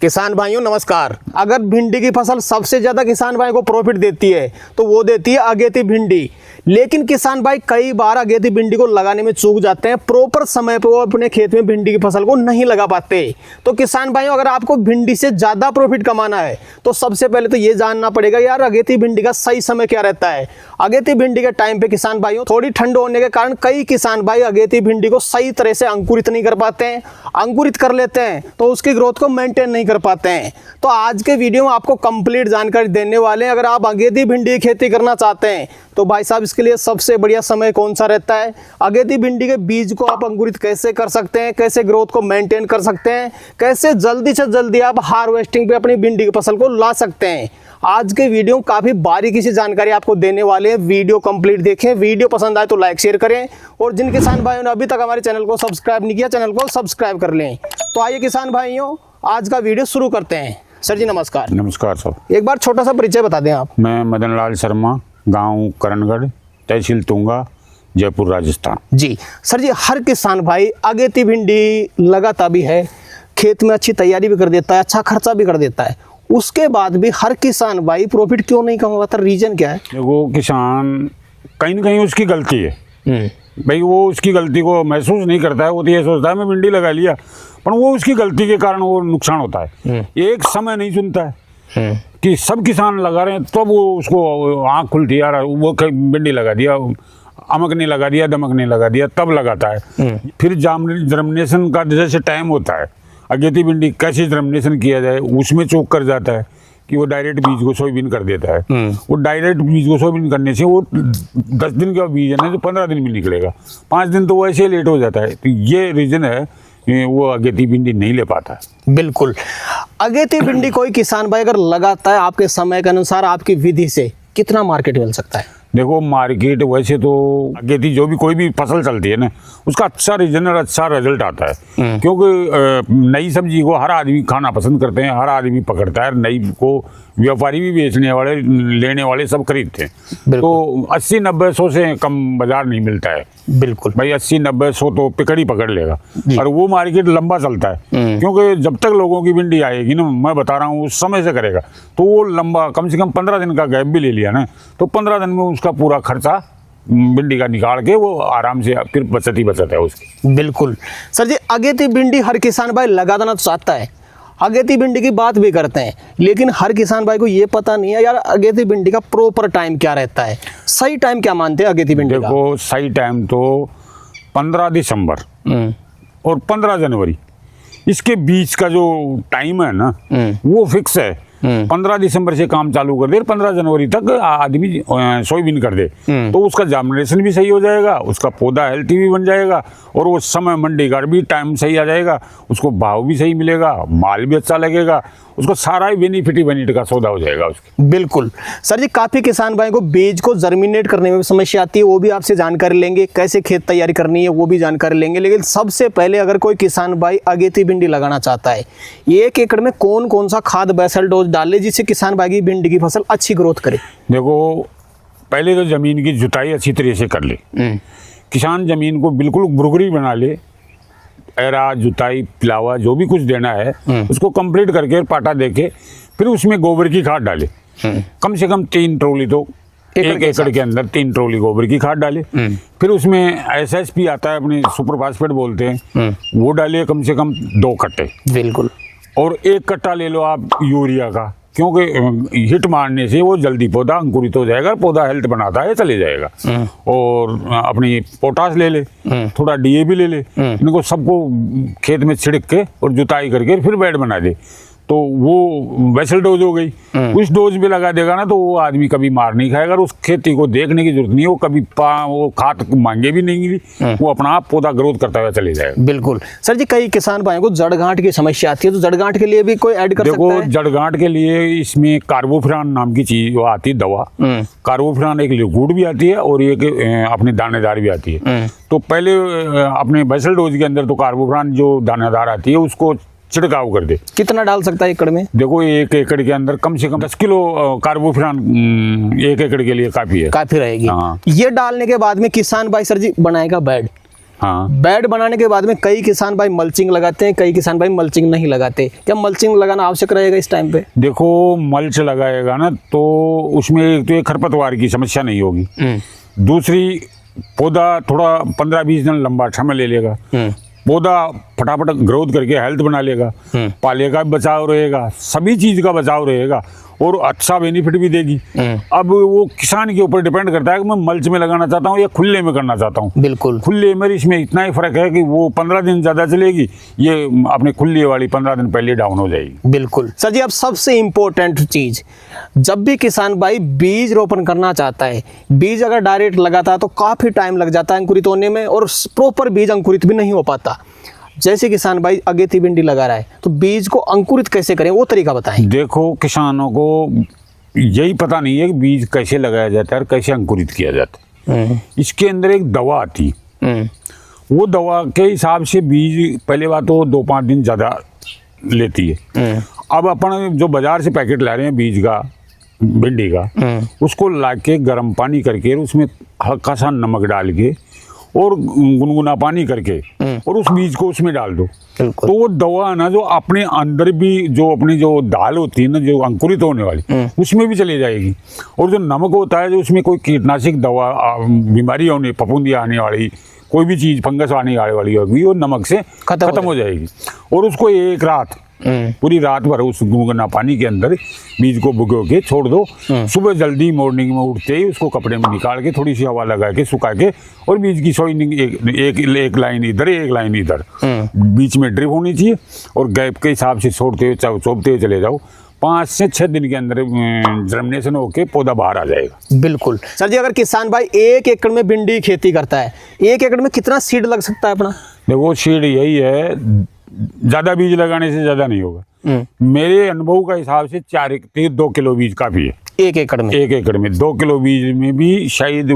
किसान भाइयों नमस्कार। अगर भिंडी की फसल सबसे ज़्यादा किसान भाई को प्रॉफिट देती है तो वो देती है अगेती भिंडी। लेकिन किसान भाई कई बार अगेती भिंडी को लगाने में चूक जाते हैं, प्रॉपर समय पर वो अपने खेत में भिंडी की फसल को नहीं लगा पाते। तो किसान भाइयों अगर आपको भिंडी से ज़्यादा प्रॉफिट कमाना है तो सबसे पहले तो ये जानना पड़ेगा यार अगेती भिंडी का सही समय क्या रहता है। अगेती भिंडी के टाइम पे किसान भाइयों थोड़ी ठंड होने के कारण कई किसान भाई अगेती भिंडी को सही तरह से अंकुरित नहीं कर पाते हैं, अंकुरित कर लेते हैं तो उसकी ग्रोथ को मेंटेन नहीं कर पाते हैं। तो आज के वीडियो में आपको कंप्लीट जानकारी देने वाले हैं। अगर आप अगेती भिंडी की खेती करना चाहते हैं तो भाई साहब इसके लिए सबसे बढ़िया समय कौन सा रहता है, अगेती भिंडी के बीज को आप अंकुरित कैसे कर सकते हैं, कैसे ग्रोथ को मेंटेन कर सकते हैं, कैसे जल्दी से जल्दी आप हार्वेस्टिंग पे अपनी भिंडी की फसल को ला सकते हैं। आज के वीडियो काफी बारीकी से जानकारी आपको देने वाले हैं। वीडियो कंप्लीट देखें, वीडियो पसंद आए तो लाइक शेयर करें और जिन किसान भाइयों ने अभी तक हमारे चैनल को सब्सक्राइब नहीं किया चैनल को सब्सक्राइब कर लें। तो आइए किसान भाइयों आज का वीडियो शुरू करते हैं। सर जी नमस्कार। नमस्कार सर। एक बार छोटा सा परिचय बता दें आप। मैं मदन लाल शर्मा, गांव करणगढ़, तहसील तुंगा, जयपुर, राजस्थान। जी सर जी, हर किसान भाई अगेती भिंडी लगाता भी है, खेत में अच्छी तैयारी भी कर देता है, अच्छा खर्चा भी कर देता है, उसके बाद भी हर किसान भाई प्रॉफिट क्यों नहीं कमा पाता, रीजन क्या है? वो किसान कहीं न कहीं उसकी गलती है भाई, वो उसकी गलती को महसूस नहीं करता है। वो तो ये सोचता है मैं भिंडी लगा लिया, पर वो उसकी गलती के कारण वो नुकसान होता है। एक समय नहीं सुनता है कि सब किसान लगा रहे हैं तब वो उसको आँख खुलती है, यार वो भिंडी लगा दिया, अमक नहीं लगा दिया, दमक नहीं लगा दिया, तब लगाता है। फिर जर्मिनेशन का जैसे टाइम होता है, अगेती भिंडी कैसे जर्मिनेशन किया जाए उसमें चूक कर जाता है कि वो डायरेक्ट बीज को सोयाबीन कर देता है। वो डायरेक्ट बीज को सोयाबीन करने से वो 10 दिन का बीज है ना तो 15 दिन में निकलेगा, 5 दिन तो वो ऐसे लेट हो जाता है। तो ये रीजन है वो अगेती भिंडी नहीं ले पाता। बिल्कुल, अगेती भिंडी कोई किसान भाई अगर लगाता है आपके समय के अनुसार आपकी विधि से कितना मार्केट मिल सकता है? देखो मार्केट वैसे तो अगेती जो भी कोई भी फसल चलती है ना उसका अच्छा रीजन और अच्छा रिजल्ट आता है, क्योंकि नई सब्जी को हर आदमी खाना पसंद करते हैं, हर आदमी पकड़ता है, नई को व्यापारी भी बेचने वाले लेने वाले सब खरीदते हैं। तो 80-90-100 से कम बाजार नहीं मिलता है। बिल्कुल भाई, 80-90-100 तो पिकड़ी पकड़ लेगा और वो मार्केट लंबा चलता है, क्योंकि जब तक लोगों की भिंडी आएगी ना, मैं बता रहा हूँ उस समय से करेगा तो वो लंबा कम से कम 15 दिन का गैप भी ले लिया ना तो 15 दिन में उसका पूरा खर्चा भिंडी का निकाल के वो आराम से फिर बचत ही बचत है उसकी। बिल्कुल सर जी, अगेती भिंडी हर किसान भाई लगाना चाहता है, अगेती भिंडी की बात भी करते हैं, लेकिन हर किसान भाई को ये पता नहीं है यार अगेती भिंडी का प्रॉपर टाइम क्या रहता है, सही टाइम क्या मानते हैं अगेती भिंडी का? देखो सही टाइम तो 15 दिसंबर और 15 जनवरी इसके बीच का जो टाइम है ना वो फिक्स है। 15 दिसंबर से काम चालू कर दे, 15 जनवरी तक आदमी सोयाबीन कर दे तो उसका जर्मिनेशन भी सही हो जाएगा, उसका पौधा हेल्थी भी बन जाएगा और वो समय मंडी का भी टाइम सही आ जाएगा, उसको भाव भी सही मिलेगा, माल भी अच्छा लगेगा, उसको सारा ही बेनिफिट ही बेनिफिट का सौदा हो जाएगा उसकी। बिल्कुल सर जी, काफी किसान भाई को बीज को जर्मिनेट करने में भी समस्या आती है, वो भी आपसे जानकारी लेंगे, कैसे खेत तैयारी करनी है वो भी जानकारी लेंगे। लेकिन सबसे पहले अगर कोई किसान भाई अगेती भिंडी लगाना चाहता है, 1 एकड़ में कौन कौन सा खाद बेसल डोज डाले जिससे किसान भाई की भिंडी की फसल अच्छी ग्रोथ करे? देखो पहले तो जमीन की जुताई अच्छी तरह से कर ले, किसान जमीन को बिल्कुल भुरभुरी बना ले, एरा जुताई पिलावा जो भी कुछ देना है उसको कंप्लीट करके पाटा देके फिर उसमें गोबर की खाद डाले, कम से कम 3 ट्रॉली तो एक एकड़ के अंदर 3 ट्रॉली गोबर की खाद डाले। फिर उसमें SSP आता है, अपने सुपर फास्फेट बोलते हैं, वो डालिए कम से कम 2 कट्टे। बिल्कुल, और 1 कट्टा ले लो आप यूरिया का, क्योंकि हिट मारने से वो जल्दी पौधा अंकुरित हो जाएगा, पौधा हेल्थ बनाता है चले जाएगा। और अपनी पोटास ले ले, थोड़ा DAP ले ले, इनको सबको खेत में छिड़क के और जुताई करके फिर बेड बना दे तो वो वेसल डोज हो गई। उस डोज भी लगा देगा ना तो वो आदमी कभी मार नहीं खाएगा और उस खेती को देखने की जरूरत नहीं है, वो कभी वो खाद मांगे भी नहीं, वो अपना आप पौधा ग्रोथ करता हुआ चले जाएगा। बिल्कुल सर जी, कई किसान भाइयों को जड़ गांठ की समस्या आती है तो जड़ गांठ के लिए भी कोई ऐड कर सकता है? देखो जड़ गांठ के लिए इसमें कार्बोफ्यूरान नाम की चीज वो आती है दवा, कार्बोफ्यूरान एक लिक्विड भी आती है और एक अपनी दानेदार भी आती है। तो पहले अपने बेसल डोज के अंदर तो कार्बोफ्यूरान जो दानेदार आती है उसको छिड़काव कर दे। कितना डाल सकता है एकड़ में? देखो 1 एकड़ के अंदर कम से कम 10 किलो कार्बोफ्यूरान 1 एकड़ के लिए काफी है, काफी रहेगी। हाँ। ये डालने के बाद में किसान भाई सर जी बनाएगा बेड, हाँ। बेड बनाने के बाद में कई किसान भाई मल्चिंग लगाते हैं, कई किसान भाई मल्चिंग नहीं लगाते। क्या मल्चिंग लगाना आवश्यक रहेगा इस टाइम पे? देखो, मल्च लगाएगा ना तो उसमें एक तो एक खरपतवार की समस्या नहीं होगी, दूसरी पौधा थोड़ा 15-20 दिन लंबा समय ले लेगा, पौधा फटाफट ग्रोथ करके हेल्थ बना लेगा, पाले का भी बचाव रहेगा, सभी चीज का बचाव रहेगा और अच्छा बेनिफिट भी देगी। अब वो किसान के ऊपर डिपेंड करता है कि मैं मल्च में लगाना चाहता हूँ या खुले में करना चाहता हूँ। बिल्कुल। खुले में इसमें इतना ही फर्क है कि वो 15 दिन ज्यादा चलेगी, ये अपने खुले वाली 15 दिन पहले डाउन हो जाएगी। बिल्कुल सर जी। अब सबसे इम्पोर्टेंट चीज, जब भी किसान भाई बीज रोपण करना चाहता है, बीज अगर डायरेक्ट लगाता है तो काफी टाइम लग जाता है अंकुरित होने में और प्रॉपर बीज अंकुरित भी नहीं हो पाता। जैसे किसान भाई अगेती भिंडी लगा रहा है तो बीज को अंकुरित कैसे करें, वो तरीका बताएं। देखो, किसानों को यही पता नहीं है कि बीज कैसे लगाया जाता है और कैसे अंकुरित किया जाता है। इसके अंदर एक दवा आती है, वो दवा के हिसाब से बीज पहले बात तो 2-5 दिन ज्यादा लेती है। अब अपन जो बाजार से पैकेट ला रहे हैं बीज का, भिंडी का, उसको लाके गर्म पानी करके उसमें हल्का सा नमक डाल के और गुनगुना पानी करके और उस बीज को उसमें डाल दो, तो वो दवा ना जो अपने अंदर भी जो अपनी जो दाल होती है ना जो अंकुरित होने वाली, उसमें भी चली जाएगी। और जो नमक होता है जो उसमें कोई कीटनाशक दवा बीमारी होने, फफूंदी आने वाली, कोई भी चीज फंगस आने वाली होगी, वो नमक से खत्म हो जाएगी। और उसको एक रात, पूरी रात भर उस गुनगुना पानी के अंदर बीज को भिगो के छोड़ दो। सुबह जल्दी मॉर्निंग में उठते ही उसको कपड़े में निकाल के थोड़ी सी हवा लगा के सुखा के और बीज की सोइनिंग एक लाइन इधर एक लाइन इधर बीच में ड्रिप होनी चाहिए और गैप के हिसाब से छोड़ते हुए चौपते हुए चले जाओ। 5 से 6 दिन के अंदर जर्मिनेशन होके पौधा बाहर आ जाएगा। बिल्कुल सर जी। अगर किसान भाई 1 एकड़ में भिंडी खेती करता है, 1 एकड़ में कितना सीड लग सकता है अपना? देखो, सीड यही है, ज्यादा बीज लगाने से ज्यादा नहीं होगा। मेरे अनुभव का हिसाब से 2 किलो बीज काफी है 1 एकड़ में। 1 एकड़ में 2 किलो बीज में भी शायद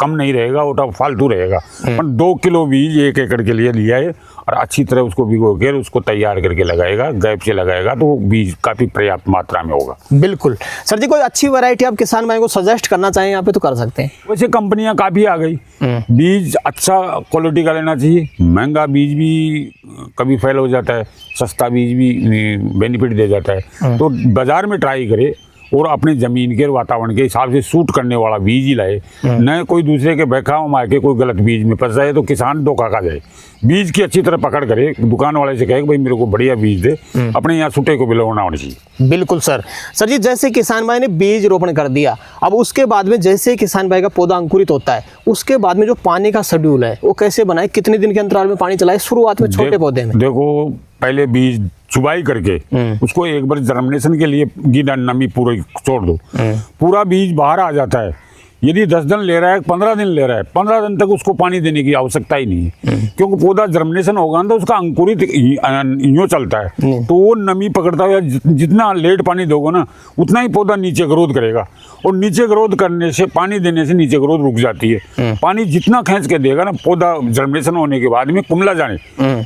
कम नहीं रहेगा, वो फालतू रहेगा, पर 2 किलो बीज 1 एकड़ के लिए लिया है और अच्छी तरह उसको भिगो कर उसको तैयार करके लगाएगा, गैप से लगाएगा तो बीज काफी पर्याप्त मात्रा में होगा। बिल्कुल सर जी। कोई अच्छी वैरायटी आप किसान भाई को सजेस्ट करना चाहें यहाँ पे तो कर सकते हैं। वैसे कंपनियां काफी आ गई, बीज अच्छा क्वालिटी का लेना चाहिए। महंगा बीज भी कभी फेल हो जाता है, सस्ता बीज भी बेनिफिट दे जाता है। तो बाजार में ट्राई करे और अपने जमीन के वातावरण के हिसाब से सूट करने वाला बीज ही लाए, न कोई दूसरे के बहकाव मार के कोई गलत बीज में फंस जाए तो किसान धोखा खा जाए। बीज की अच्छी तरह पकड़ करे, दुकान वाले से कहे कि भाई मेरे को बढ़िया बीज दे, अपने यहाँ सूटे को बिलवाना होना चाहिए। बिल्कुल सर जी। जैसे किसान भाई ने बीज रोपण कर दिया, अब उसके बाद में जैसे किसान भाई का पौधा अंकुरित होता है, उसके बाद में जो पानी का शेड्यूल है वो कैसे बनाए, कितने दिन के अंतराल में पानी चलाए शुरुआत में छोटे पौधे में? देखो, पहले बीज चुबाई करके उसको एक बार जर्मिनेशन के लिए गीला नमी पूरा छोड़ दो, पूरा बीज बाहर आ जाता है। यदि 10 दिन ले रहा है, 15 दिन ले रहा है, 15 दिन तक उसको पानी देने की आवश्यकता ही नहीं है, क्योंकि पौधा जर्मिनेशन होगा ना तो उसका अंकुरित यूं चलता है, तो वो नमी पकड़ता हुआ जितना लेट पानी दोगे ना उतना ही पौधा नीचे ग्रोथ करेगा और नीचे ग्रोथ करने से, पानी देने से नीचे ग्रोथ रुक जाती है। पानी जितना खींच के देगा ना पौधा जर्मिनेशन होने के बाद में कुमला जाने,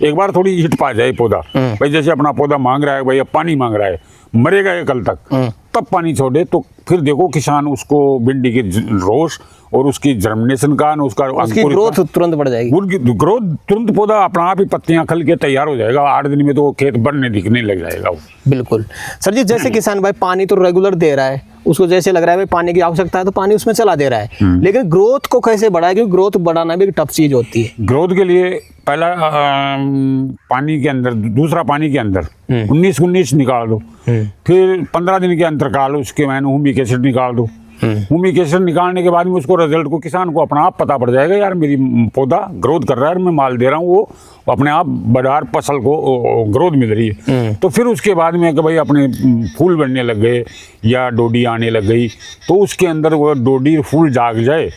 एक बार थोड़ी हिट पा जाए पौधा, भाई जैसे अपना पौधा मांग रहा है, भाई अब पानी मांग रहा है, मरेगा ये कल तक, तब पानी छोड़े तो फिर देखो किसान उसको भिंडी के रोश और उसकी जर्मिनेशन का उसकी ग्रोथ तुरंत बढ़ जाएगी। ग्रोथ तुरंत पौधा अपना आप ही पत्तियां खल के तैयार हो जाएगा, 8 दिन में तो वो खेत बढ़ने दिखने लग जाएगा। बिल्कुल सर जी। जैसे किसान भाई पानी तो रेगुलर दे रहा है, उसको जैसे लग रहा है भाई पानी की आवश्यकता है तो पानी उसमें चला दे रहा है, लेकिन ग्रोथ को कैसे बढ़ाए, क्योंकि ग्रोथ बढ़ाना भी एक टफ चीज होती है। ग्रोथ के लिए पहला पानी के अंदर, दूसरा पानी के अंदर 19-19 निकाल दो, फिर 15 दिन के अंतराल उसके मैंने ह्यूमिक एसिड निकाल दो। ह्यूमिक एसिड निकालने के बाद में उसको रिजल्ट को किसान को अपना आप पता पड़ जाएगा, यार मेरी पौधा ग्रोथ कर रहा है, मैं माल दे रहा हूँ, वो अपने आप बाजार फसल को ग्रोथ मिल रही है। तो फिर उसके बाद में कि भाई अपने फूल बनने लग गए या डोडी आने लग गई, तो उसके अंदर वो डोडी फूल जाग जाए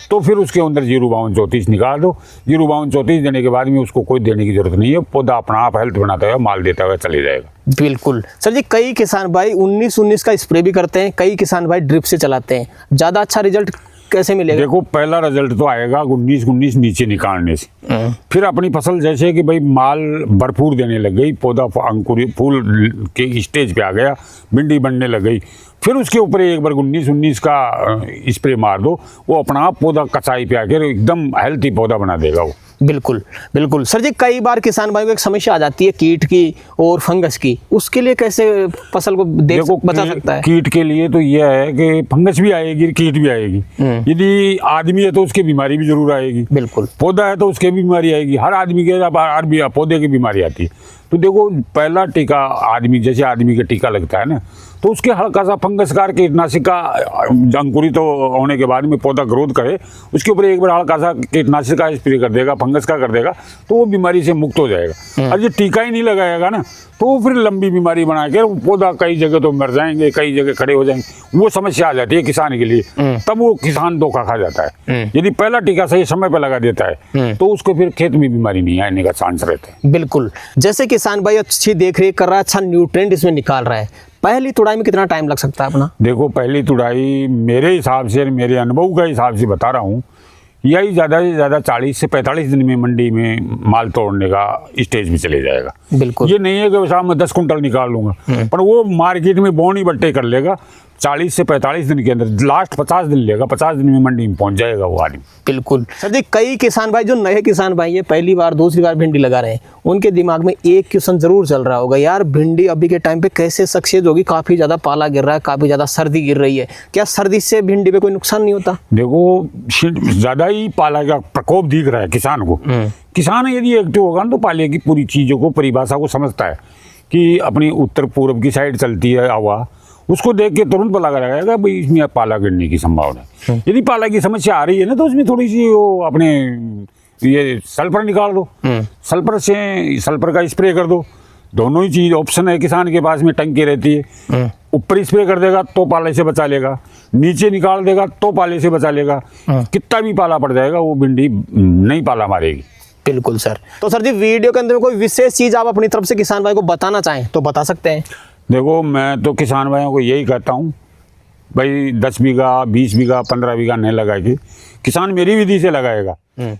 तो फिर उसके अंदर 05234 निकाल दो। 05234 देने के बाद में उसको कोई देने की जरूरत नहीं है, पौधा अपना आप हेल्थ बनाता हुआ माल देता हुआ चले जाएगा। बिल्कुल सर जी। कई किसान भाई 19-19 का स्प्रे भी करते हैं, कई किसान भाई ड्रिप से चलाते हैं, ज्यादा अच्छा रिजल्ट कैसे मिलेगा? देखो, पहला रिजल्ट तो आएगा 19-19 नीचे निकालने से, फिर अपनी फसल जैसे कि भाई माल भरपूर देने लग गई, पौधा अंकुरित फूल के स्टेज पे आ गया, भिंडी बनने लग गई, फिर उसके ऊपर एक बार 19-19 का स्प्रे मार दो, वो अपना आप पौधा कचाई पे आकर एकदम हेल्थी पौधा बना देगा वो। बिल्कुल बिल्कुल सर जी, कई बार किसान भाई को एक समस्या आ जाती है कीट की और फंगस की, उसके लिए कैसे फसल को बचा सकता है? कीट के लिए तो यह है कि फंगस भी आएगी, कीट भी आएगी। यदि आदमी है तो उसकी बीमारी भी जरूर आएगी, बिल्कुल। पौधा है तो उसके भी बीमारी आएगी, हर आदमी के हर पौधे की बीमारी आती है। तो देखो, पहला टीका आदमी, जैसे आदमी का टीका लगता है ना, तो उसके हल्का सा फंगसकार कीटनाशक का अंकुरित तो होने के बाद में पौधा ग्रोथ करे, उसके ऊपर एक बार हल्का सा कीटनाशक का स्प्रे कर देगा, फंगस का कर देगा, तो वो बीमारी से मुक्त हो जाएगा। और जो टीका ही नहीं लगाएगा ना, तो वो फिर लंबी बीमारी बना के पौधा कई जगह तो मर जाएंगे, कई जगह खड़े हो जाएंगे, वो समस्या आ जाती है किसान के लिए। तब वो किसान धोखा खा जाता है। यदि पहला टीका सही समय पर लगा देता है तो उसको फिर खेत में बीमारी नहीं आने का चांस रहता है। बिल्कुल। जैसे किसान भाई अच्छी देख रेख कर रहा है, अच्छा न्यूट्रिएंट इसमें निकाल रहा है, पहली तुड़ाई में कितना टाइम लग सकता है अपना? देखो, पहली तुड़ाई मेरे हिसाब से, मेरे अनुभव का हिसाब से बता रहा हूँ, यही ज़्यादा से ज़्यादा 40 से 45 दिन में मंडी में माल तोड़ने का स्टेज में चले जाएगा। बिल्कुल। ये नहीं है कि शाम में 10 कुंटल निकाल लूंगा, पर वो मार्केट में बोनी बट्टे कर लेगा। 40 से 45 दिन के अंदर, लास्ट 50 दिन लेगा, 50 दिन में मंडी में पहुंच जाएगा वो आदमी। बिल्कुल सर जी, कई किसान भाई जो नए किसान भाई है, पहली बार दूसरी बार भिंडी लगा रहे हैं, उनके दिमाग में एक क्वेश्चन जरूर चल रहा होगा, यार भिंडी अभी के टाइम पे कैसे सक्सेस होगी? काफी ज्यादा पाला गिर रहा है, काफी ज्यादा सर्दी गिर रही है, क्या सर्दी से भिंडी पे कोई नुकसान नहीं होता? देखो, ज्यादा ही पाला का प्रकोप दिख रहा है किसान को। किसान यदि एक्टिव होगा तो पाले की पूरी चीजों को, परिभाषा को समझता है कि अपनी उत्तर पूर्व की साइड चलती है हवा, उसको देख के तुरंत पता लगाएगा भाई इसमें पाला गिरने की संभावना है। यदि पाला की समस्या आ रही है ना, तो उसमें थोड़ी सी वो अपने ये सल्फर निकाल दो, सल्फर का स्प्रे कर दो। दोनों ही चीज ऑप्शन है किसान के पास में, टंकी रहती है। ऊपर स्प्रे कर देगा तो पाले से बचा लेगा, नीचे निकाल देगा तो पाले से बचा लेगा। कितना भी पाला पड़ जाएगा वो भिंडी नहीं पाला मारेगी। बिल्कुल सर। तो सर जी, वीडियो के अंदर कोई विशेष चीज आप अपनी तरफ से किसान भाई को बताना चाहें तो बता सकते हैं। देखो, मैं तो किसान भाइयों को यही कहता हूँ, भाई 10 बीघा 20 बीघा 15 बीघा नहीं लगाएगी, किसान मेरी विधि से लगाएगा।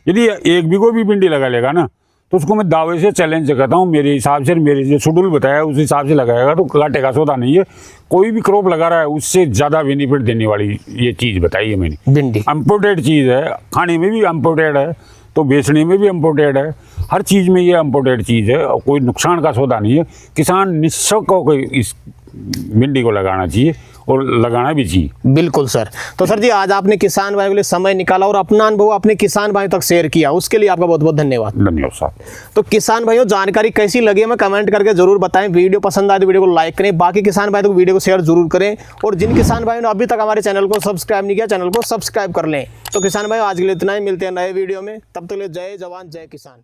यदि 1 बीघो भी भिंडी लगा लेगा ना, तो उसको मैं दावे से चैलेंज करता हूँ, मेरे हिसाब से, मेरे जो शेड्यूल बताया उस हिसाब से लगाएगा तो घाटे का सौदा नहीं है। कोई भी क्रॉप लगा रहा है उससे ज़्यादा बेनिफिट देने वाली ये चीज़ बताई है मैंने। भिंडी इम्पोर्टेड चीज़ है, खाने में भी इम्पोर्टेड है, तो बेचने में भी इम्पोर्टेड है, हर चीज़ में ये इम्पोर्टेड चीज़ है और कोई नुकसान का सौदा नहीं है। किसान निश्चय को इस भिंडी को लगाना चाहिए और लगाना भी चाहिए। बिल्कुल सर। तो सर जी, आज आपने किसान भाई के लिए समय निकाला और अपना अनुभव अपने किसान भाई तक शेयर किया, उसके लिए आपका बहुत बहुत धन्यवाद। धन्यवाद सर। तो किसान भाइयों, जानकारी कैसी लगी हमें कमेंट करके जरूर बताएं। वीडियो पसंद आए तो वीडियो को लाइक करें, बाकी किसान भाई तो वीडियो को शेयर जरूर करें, और जिन किसान भाइयों ने अभी तक हमारे चैनल को सब्सक्राइब नहीं किया, चैनल को सब्सक्राइब कर लें। तो किसान भाई, आज के लिए इतना ही, मिलते हैं नए वीडियो में, तब तक के लिए जय जवान जय किसान।